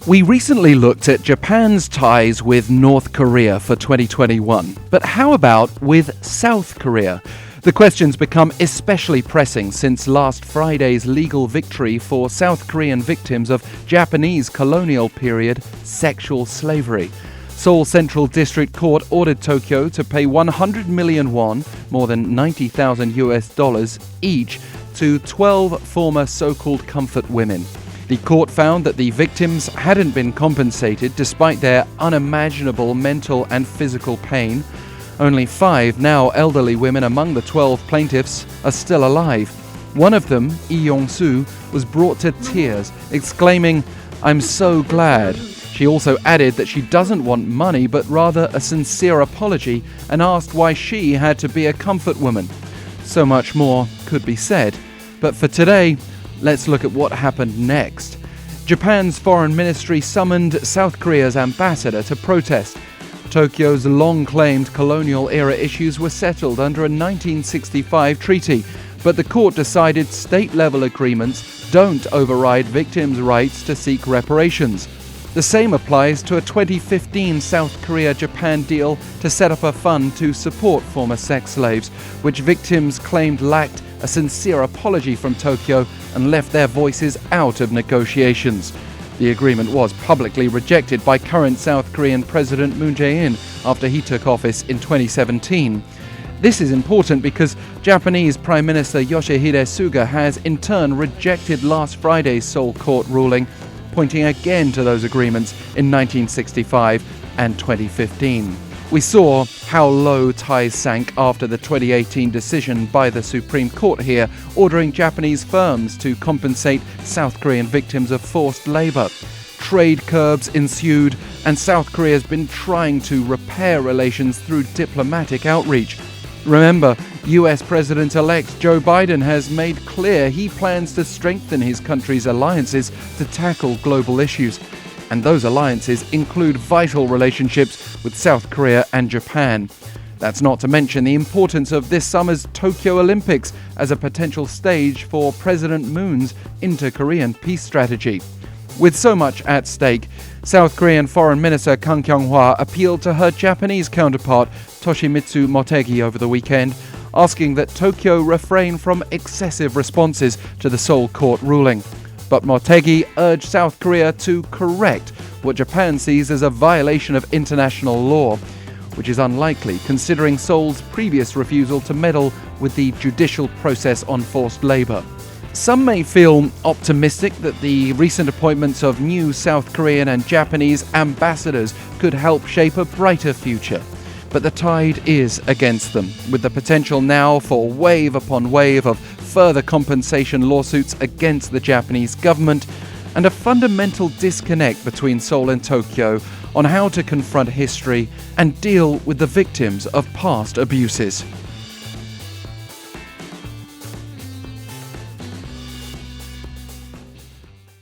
We recently looked at Japan's ties with North Korea for 2021, but how about with South Korea? The question's become especially pressing since last Friday's legal victory for South Korean victims of Japanese colonial period sexual slavery. Seoul Central District Court ordered Tokyo to pay 100 million won, more than $90,000 each, to 12 former so-called comfort women. The court found that the victims hadn't been compensated despite their unimaginable mental and physical pain. Only 5 now elderly women among the 12 plaintiffs are still alive. One of them, Lee Yong-soo, was brought to tears, exclaiming, "I'm so glad." She also added that she doesn't want money but rather a sincere apology, and asked why she had to be a comfort woman. So much more could be said. But for today, let's look at what happened next. Japan's foreign ministry summoned South Korea's ambassador to protest. Tokyo's long-claimed colonial-era issues were settled under a 1965 treaty, but the court decided state-level agreements don't override victims' rights to seek reparations. The same applies to a 2015 South Korea-Japan deal to set up a fund to support former sex slaves, which victims claimed lacked a sincere apology from Tokyo and left their voices out of negotiations. The agreement was publicly rejected by current South Korean President Jae-in after he took office in 2017. This is important because Japanese Prime Minister Yoshihide Suga has in turn rejected last Friday's Seoul court ruling, pointing again to those agreements in 1965 and 2015. We saw how low ties sank after the 2018 decision by the Supreme Court here, ordering Japanese firms to compensate South Korean victims of forced labor. Trade curbs ensued, and South Korea has been trying to repair relations through diplomatic outreach. Remember, US President-elect Joe Biden has made clear he plans to strengthen his country's alliances to tackle global issues. And those alliances include vital relationships with South Korea and Japan. That's not to mention the importance of this summer's Tokyo Olympics as a potential stage for President Moon's inter-Korean peace strategy. With so much at stake, South Korean Foreign Minister Kyung-wha appealed to her Japanese counterpart Toshimitsu Motegi over the weekend, asking that Tokyo refrain from excessive responses to the Seoul court ruling. But Motegi urged South Korea to correct what Japan sees as a violation of international law, which is unlikely considering Seoul's previous refusal to meddle with the judicial process on forced labor. Some may feel optimistic that the recent appointments of new South Korean and Japanese ambassadors could help shape a brighter future. But the tide is against them, with the potential now for wave upon wave of further compensation lawsuits against the Japanese government, and a fundamental disconnect between Seoul and Tokyo on how to confront history and deal with the victims of past abuses.